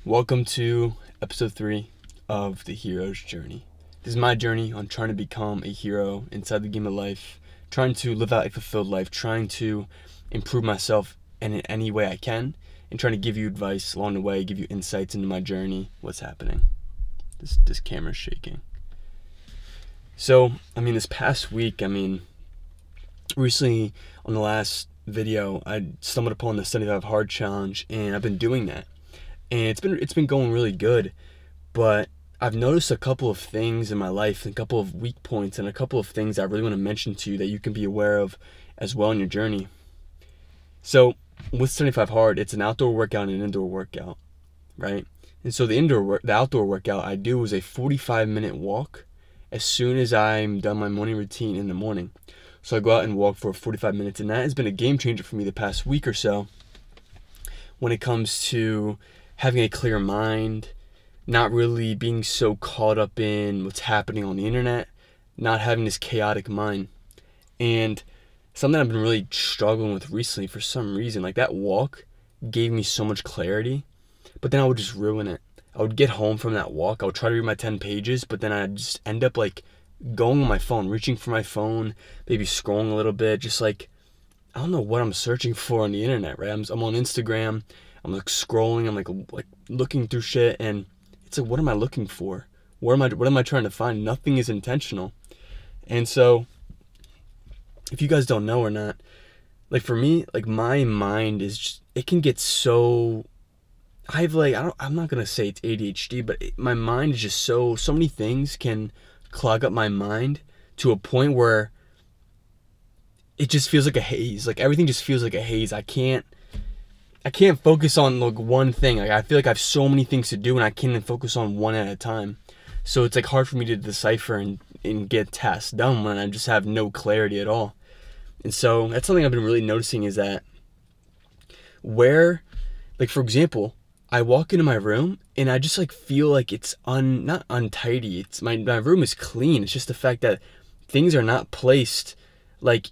Welcome to episode 3 of The Hero's Journey. This is my journey on trying to become a hero inside the game of life, trying to live out a fulfilled life, trying to improve myself in any way I can, and trying to give you advice along the way, give you insights into my journey, what's happening. This camera's shaking. So, this past week, recently on the last video, I stumbled upon the 75 Hard Challenge, and I've been doing that. And it's been going really good, but I've noticed a couple of things in my life, a couple of weak points, and a couple of things I really want to mention to you that you can be aware of as well in your journey. So with 75 Hard, it's an outdoor workout and an indoor workout, right? And so the outdoor workout I do is a 45-minute walk as soon as I'm done my morning routine in the morning. So I go out and walk for 45 minutes, and that has been a game changer for me the past week or so when it comes to having a clear mind, not really being so caught up in what's happening on the internet, not having this chaotic mind. And something I've been really struggling with recently for some reason, like that walk gave me so much clarity, but then I would just ruin it. I would get home from that walk, I would try to read my 10 pages, but then I'd just end up going on my phone, reaching for my phone, maybe scrolling a little bit, just I don't know what I'm searching for on the internet, right? I'm on Instagram, I'm scrolling, I'm looking through shit, and it's what am I looking for? What am I trying to find? Nothing is intentional. And so, if you guys don't know or not, for me, my mind is just, it can get so, I'm not gonna say it's ADHD, but my mind is just so many things can clog up my mind to a point where it just feels like a haze. Everything just feels like a haze. I can't focus on one thing. I feel like I have so many things to do and I can't even focus on one at a time. So it's hard for me to decipher and get tasks done when I just have no clarity at all. And so that's something I've been really noticing, is that for example, I walk into my room and I just feel like it's not untidy. It's my room is clean. It's just the fact that things are not placed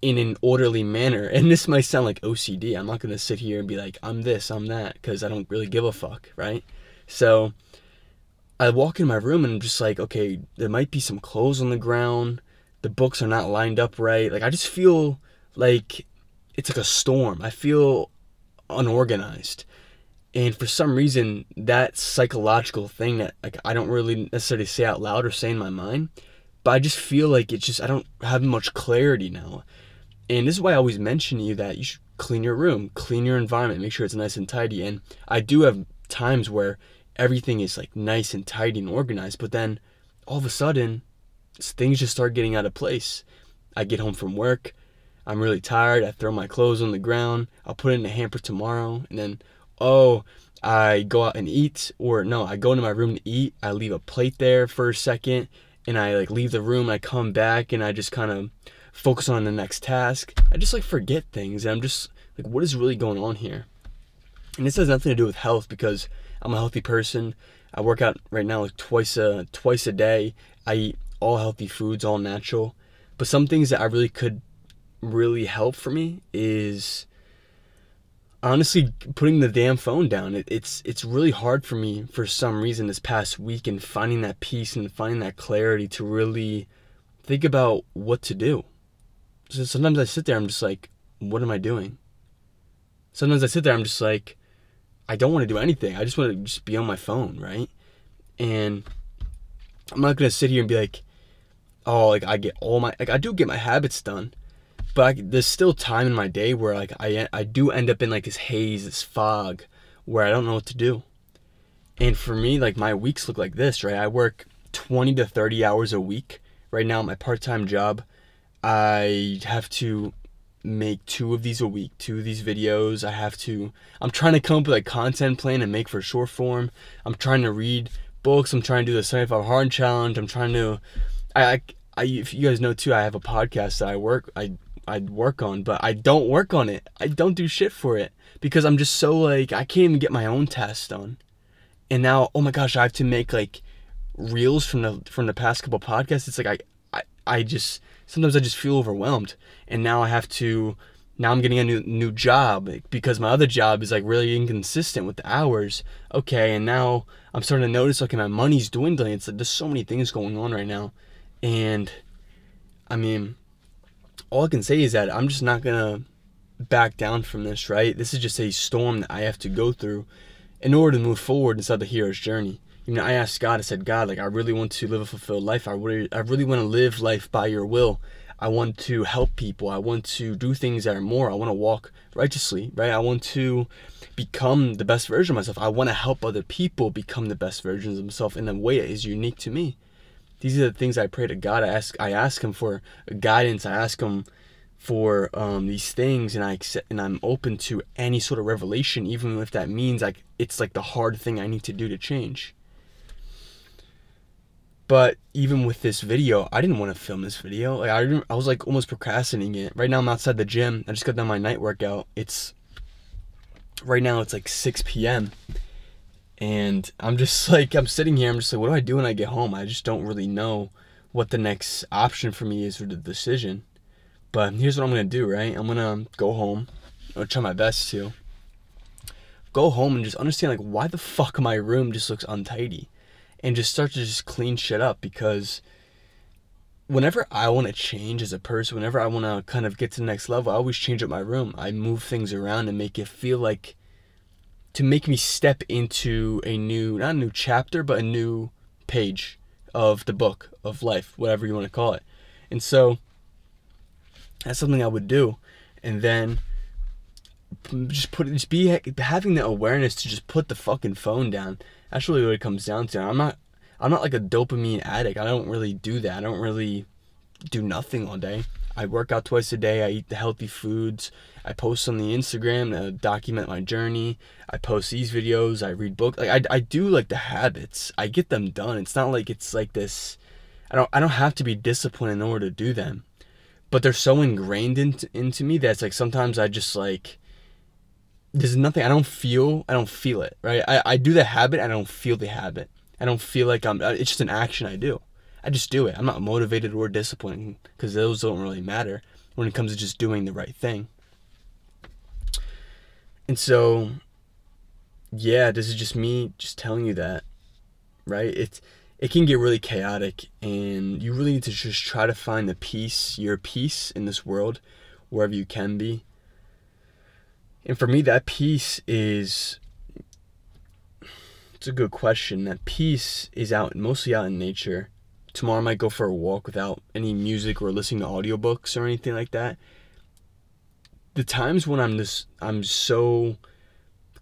in an orderly manner. And this might sound like OCD. I'm not going to sit here and be like, I'm this, I'm that, because I don't really give a fuck, right? So I walk in my room and I'm just okay, there might be some clothes on the ground. The books are not lined up right. I just feel like it's a storm. I feel unorganized. And for some reason, that psychological thing that I don't really necessarily say out loud or say in my mind, but I just feel I don't have much clarity now. And this is why I always mention to you that you should clean your room, clean your environment, make sure it's nice and tidy. And I do have times where everything is nice and tidy and organized, but then all of a sudden, things just start getting out of place. I get home from work, I'm really tired, I throw my clothes on the ground, I'll put it in the hamper tomorrow, and then, I go out and eat, I go into my room to eat, I leave a plate there for a second, and I leave the room, I come back, and I just kind of focus on the next task. I just forget things, and I'm just what is really going on here? And this has nothing to do with health, because I'm a healthy person. I work out right now twice a day. I eat all healthy foods, all natural. But some things that I really could really help for me is honestly putting the damn phone down. It's really hard for me for some reason this past week, and finding that peace and finding that clarity to really think about what to do. So sometimes I sit there, I'm just what am I doing? Sometimes I sit there, I'm just I don't want to do anything. I just want to just be on my phone, right? And I'm not gonna sit here and be I get all my I do get my habits done. But there's still time in my day where I do end up in this haze, this fog, where I don't know what to do. And for me, my weeks look like this, right? I work 20 to 30 hours a week. Right now, my part-time job, I have to make 2 of these a week, 2 of these videos. I'm trying to come up with a content plan and make for short form. I'm trying to read books. I'm trying to do the 75 Hard Challenge. I'm trying to, if you guys know too, I have a podcast that I work on, but I don't work on it. I don't do shit for it because I'm just so I can't even get my own tasks done. And now, oh my gosh, I have to make reels from the past couple podcasts. It's I just sometimes I just feel overwhelmed, and now I have to Now I'm getting a new job because my other job is like really inconsistent with the hours. Okay, and now I'm starting to notice, okay, my money's dwindling. It's like there's so many things going on right now. And I mean, all I can say is that I'm just not gonna back down from this, right? This is just a storm that I have to go through in order to move forward inside the hero's journey. You know, I asked God, I said, God, like, I really want to live a fulfilled life. I really want to live life by your will. I want to help people. I want to do things that are more. I want to walk righteously, right? I want to become the best version of myself. I want to help other people become the best versions of themselves in a way that is unique to me. These are the things I pray to God. I ask him for guidance. I ask him for these things, and I'm open to any sort of revelation, even if that means like it's like the hard thing I need to do to change. But even with this video, I didn't want to film this video. Like I was like almost procrastinating it. Right now I'm outside the gym. I just got done my night workout. Right now it's like 6 p.m. and I'm just like, I'm sitting here, I'm just like, what do I do when I get home? I just don't really know what the next option for me is for the decision. But here's what I'm gonna do, right? I'm gonna go home. I'm gonna try my best to go home and just understand, like, why the fuck my room just looks untidy, and just start to just clean shit up. Because whenever I want to change as a person, whenever I want to kind of get to the next level, I always change up my room. I move things around and make it feel like, to make me step into a new, not a new chapter, but a new page of the book of life, whatever you want to call it. And so that's something I would do. And then having the awareness to just put the fucking phone down. That's really what it comes down to. I'm not like a dopamine addict. I don't really do that. I don't really do nothing all day. I work out twice a day. I eat the healthy foods. I post on the Instagram to document my journey. I post these videos. I read books. Like I do like the habits. I get them done. It's not like it's like this. I don't have to be disciplined in order to do them. But they're so ingrained into me that it's like sometimes I just like, there's nothing, I don't feel it, right? I do the habit, I don't feel the habit. I don't feel like it's just an action I do. I just do it. I'm not motivated or disciplined, because those don't really matter when it comes to just doing the right thing. And so, yeah, this is just me just telling you that, right? It can get really chaotic, and you really need to just try to find your peace in this world, wherever you can be. And for me, that peace is, it's a good question. That peace is mostly out in nature. Tomorrow I might go for a walk without any music or listening to audiobooks or anything like that. The times when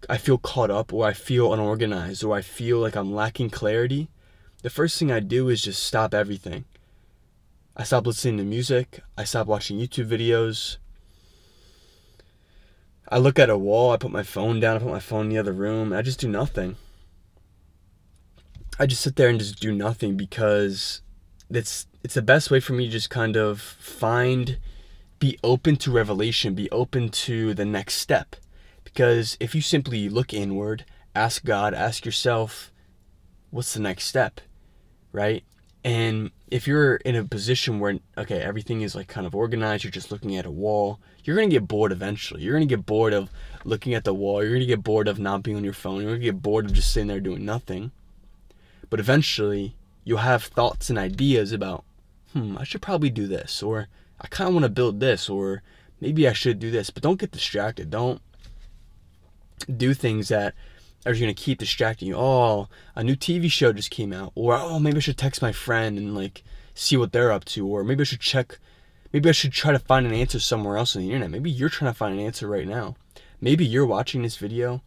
I feel caught up, or I feel unorganized, or I feel like I'm lacking clarity, the first thing I do is just stop everything. I stop listening to music. I stop watching YouTube videos. I look at a wall. I put my phone down. I put my phone in the other room. And I just do nothing. I just sit there and just do nothing, because it's the best way for me to just kind of be open to revelation, be open to the next step. Because if you simply look inward, ask God, ask yourself, what's the next step, right? And if you're in a position where, okay, everything is like kind of organized, you're just looking at a wall, you're going to get bored eventually. You're going to get bored of looking at the wall. You're going to get bored of not being on your phone. You're going to get bored of just sitting there doing nothing. But eventually, you'll have thoughts and ideas about, I should probably do this, or I kind of want to build this, or maybe I should do this. But don't get distracted. Don't do things that are going to keep distracting you. Oh, a new TV show just came out. Or, oh, maybe I should text my friend and like see what they're up to. Or maybe I should try to find an answer somewhere else on the internet. Maybe you're trying to find an answer right now. Maybe you're watching this video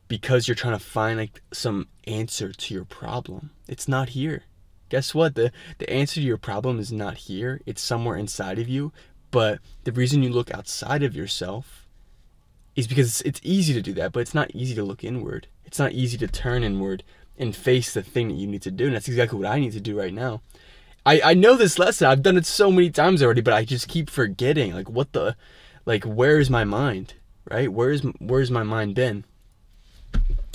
because you're trying to find like some answer to your problem. It's not here. Guess what? The answer to your problem is not here. It's somewhere inside of you. But the reason you look outside of yourself is because it's easy to do that, but it's not easy to look inward. It's not easy to turn inward and face the thing that you need to do. And that's exactly what I need to do right now. I know this lesson. I've done it so many times already, but I just keep forgetting. Like, where is my mind, right? Where's my mind been?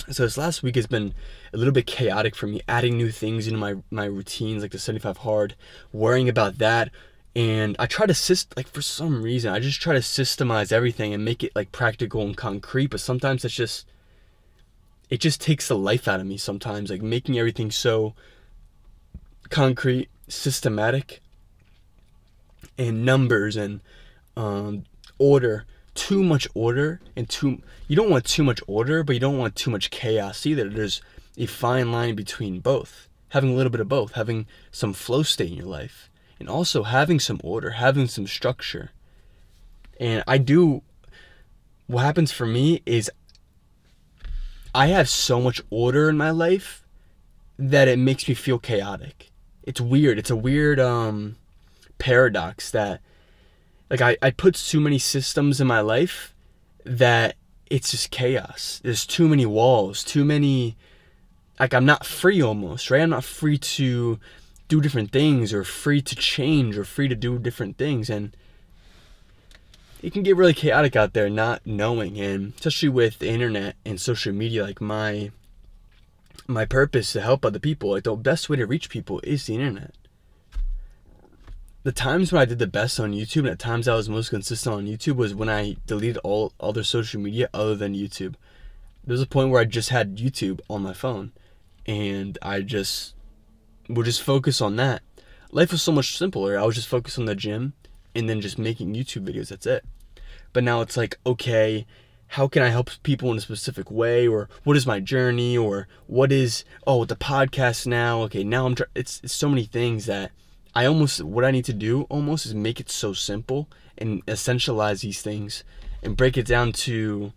So this last week has been a little bit chaotic for me, adding new things into my routines, like the 75 hard, worrying about that, And I try to for some reason, I just try to systemize everything and make it like practical and concrete. But sometimes it just takes the life out of me sometimes, like making everything so concrete, systematic, and numbers and order. Too much order and you don't want too much order, but you don't want too much chaos either. There's a fine line between both. Having a little bit of both, having some flow state in your life, and also having some order, having some structure. And what happens for me is I have so much order in my life that it makes me feel chaotic. It's weird. It's a weird paradox that, like, I put too many systems in my life that it's just chaos. There's too many walls, too many, like, I'm not free almost, right? I'm not free to do different things, or free to change, or free to do different things. And it can get really chaotic out there not knowing. And especially with the internet and social media, like my purpose to help other people, like the best way to reach people is the internet. The times when I did the best on YouTube, and at times I was most consistent on YouTube, was when I deleted all other social media other than YouTube. There was a point where I just had YouTube on my phone, and I just would just focus on that. Life was so much simpler. I was just focused on the gym and then just making YouTube videos. That's it. But now it's like, okay, how can I help people in a specific way? Or what is my journey? Or what is, the podcast now? Okay, now it's so many things that what I need to do almost is make it so simple and essentialize these things and break it down to,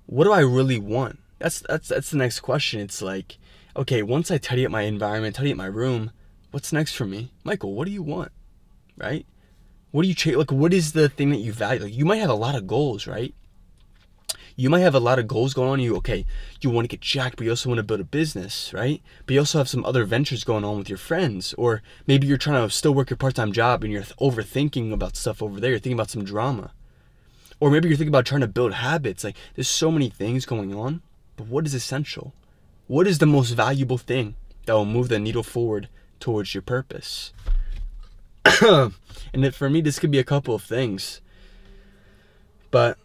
what do I really want? That's the next question. It's like, okay, once I tidy up my environment, tidy up my room, what's next for me? Michael, what do you want? Right? What do you change? Like, what is the thing that you value? Like, you might have a lot of goals, right? You might have a lot of goals going on. You want to get jacked, but you also want to build a business, right? But you also have some other ventures going on with your friends. Or maybe you're trying to still work your part-time job and you're overthinking about stuff over there. You're thinking about some drama. Or maybe you're thinking about trying to build habits. Like, there's so many things going on, but what is essential? What is the most valuable thing that will move the needle forward towards your purpose? And for me, this could be a couple of things. But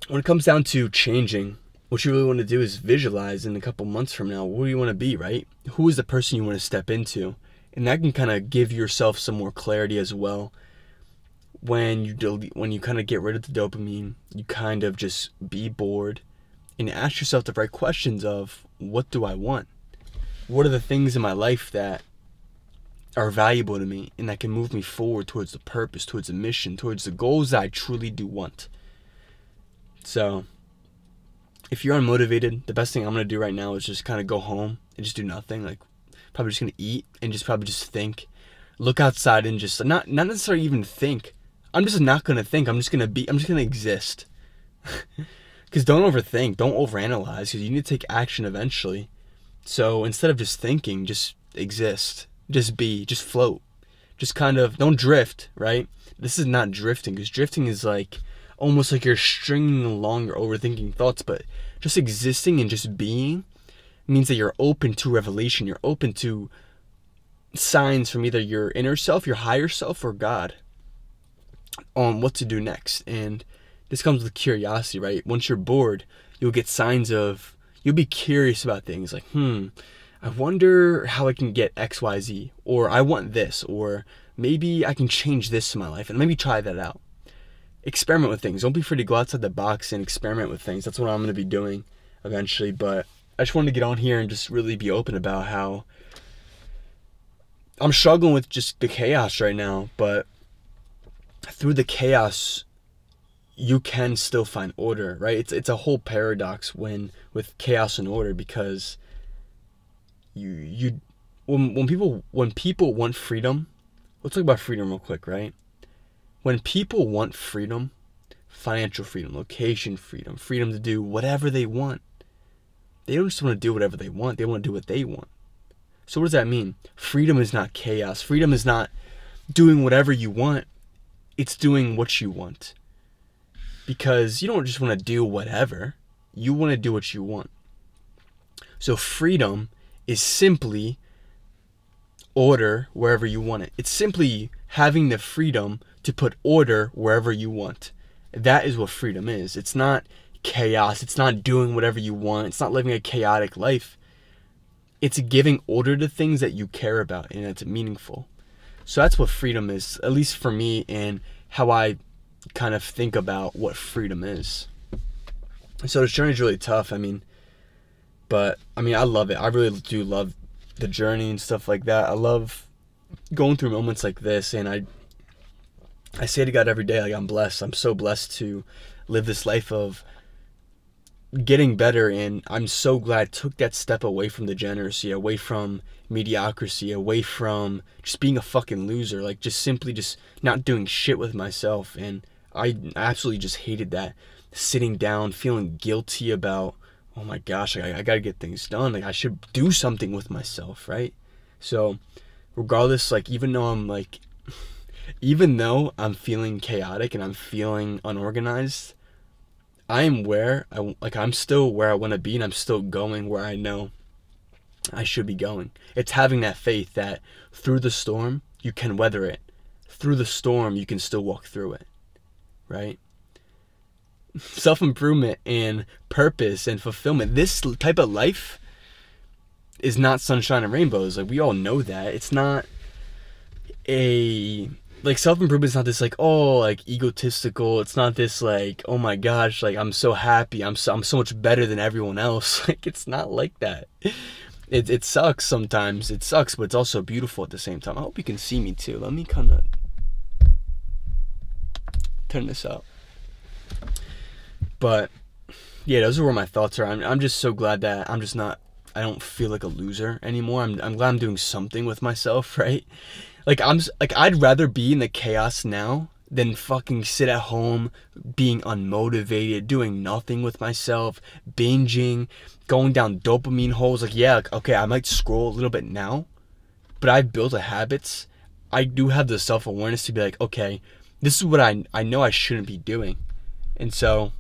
when it comes down to changing, what you really want to do is visualize in a couple months from now, who do you want to be, right? Who is the person you want to step into? And that can kind of give yourself some more clarity as well. When you kind of get rid of the dopamine, you kind of just be bored and ask yourself the right questions of, what do I want? What are the things in my life that are valuable to me and that can move me forward towards the purpose, towards the mission, towards the goals that I truly do want? So if you're unmotivated, the best thing I'm going to do right now is just kind of go home and just do nothing. Like, probably just going to eat and probably just think. Look outside and just not necessarily even think. I'm just not going to think. I'm just going to exist. Because don't overthink. Don't overanalyze, because you need to take action eventually. So instead of just thinking, just exist. Just be. Just float. Just kind of, don't drift, right? This is not drifting, because drifting is like almost like you're stringing along your overthinking thoughts. But just existing and just being means that you're open to revelation. You're open to signs from either your inner self, your higher self, or God on what to do next. And this comes with curiosity, right? Once you're bored, you'll get signs of, you'll be curious about things like, I wonder how I can get XYZ, or I want this, or maybe I can change this in my life, and maybe try that out. Experiment with things. Don't be afraid to go outside the box and experiment with things. That's what I'm going to be doing eventually. But I just wanted to get on here and just really be open about how I'm struggling with just the chaos right now. But through the chaos, you can still find order, right? It's a whole paradox with chaos and order, because when people want freedom, let's talk about freedom real quick, right? When people want freedom, financial freedom, location freedom, freedom to do whatever they want, they don't just want to do whatever they want, they want to do what they want. So what does that mean? Freedom is not chaos. Freedom is not doing whatever you want. It's doing what you want. Because you don't just want to do whatever. You want to do what you want. So freedom is simply order wherever you want it. It's simply having the freedom to put order wherever you want. That is what freedom is. It's not chaos. It's not doing whatever you want. It's not living a chaotic life. It's giving order to things that you care about and it's meaningful. So that's what freedom is, at least for me, and how I kind of think about what freedom is. So this journey is really tough. But I love it. I really do love the journey and stuff like that. I love going through moments like this, and I say to God every day, like, I'm blessed. I'm so blessed to live this life of getting better, and I'm so glad I took that step away from degeneracy, away from mediocrity, away from just being a fucking loser, like just simply just not doing shit with myself. And I absolutely just hated that, sitting down feeling guilty about, oh my gosh, I gotta get things done, like I should do something with myself, right? So regardless, like even though I'm feeling chaotic and I'm feeling unorganized, I'm still where I want to be, and I'm still going where I know I should be going. It's having that faith that through the storm, you can weather it. Through the storm, you can still walk through it, right? Self-improvement and purpose and fulfillment. This type of life is not sunshine and rainbows. Like, we all know that. It's not like, self-improvement is not this like, oh, like egotistical. It's not this like, oh my gosh, like I'm so happy, I'm so much better than everyone else. Like, it's not like that. It sucks sometimes. It sucks, but it's also beautiful at the same time. I hope you can see me too. Let me kind of turn this up. But yeah, those are where my thoughts are. I'm just so glad that I don't feel like a loser anymore. I'm glad I'm doing something with myself, right? Like, I'd rather be in the chaos now than fucking sit at home being unmotivated, doing nothing with myself, binging, going down dopamine holes. Like, yeah, like, okay, I might scroll a little bit now, but I've built a habits. I do have the self-awareness to be like, okay, this is what I know I shouldn't be doing. And so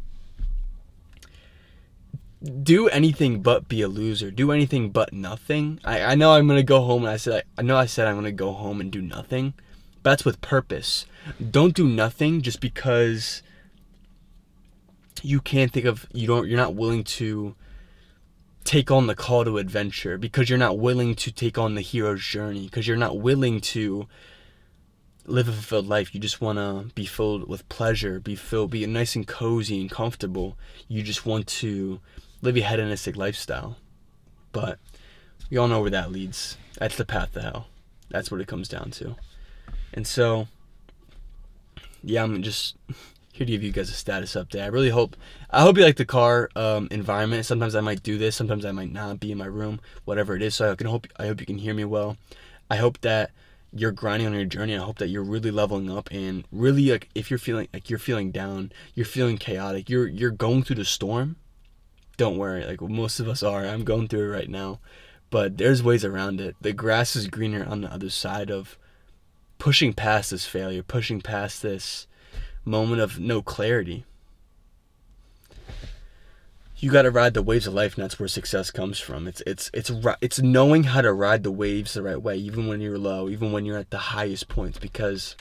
do anything but be a loser. Do anything but nothing. I know I'm gonna go home, and I said I'm gonna go home and do nothing, but that's with purpose. Don't do nothing just because you can't think of, you're not willing to take on the call to adventure, because you're not willing to take on the hero's journey, because you're not willing to live a fulfilled life. You just want to be filled with pleasure, be nice and cozy and comfortable. You just want to live a hedonistic lifestyle. But we all know where that leads. That's the path to hell. That's what it comes down to. And so, yeah, I'm just here to give you guys a status update. I hope you like the car environment. Sometimes I might do this, sometimes I might not be in my room, whatever it is. So I hope you can hear me well. I hope that you're grinding on your journey. I hope that you're really leveling up, and really, like, if you're feeling down, you're feeling chaotic, you're going through the storm, don't worry. Like, most of us are. I'm going through it right now, but there's ways around it. The grass is greener on the other side of pushing past this failure, pushing past this moment of no clarity. You got to ride the waves of life, and that's where success comes from. It's knowing how to ride the waves the right way, even when you're low, even when you're at the highest points. Because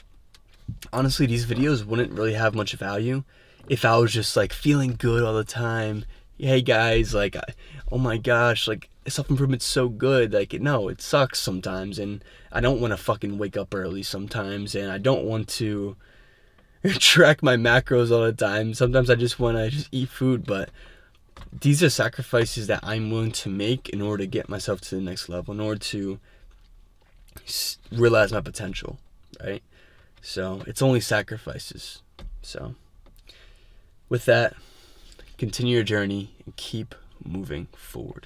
honestly, these videos wouldn't really have much value if I was just like feeling good all the time. Hey guys, like, oh my gosh, like, self-improvement's so good. Like, no, it sucks sometimes, and I don't want to fucking wake up early sometimes, and I don't want to track my macros all the time. Sometimes I just want to just eat food. But these are sacrifices that I'm willing to make in order to get myself to the next level, in order to realize my potential, right? So it's only sacrifices. So with that, continue your journey and keep moving forward.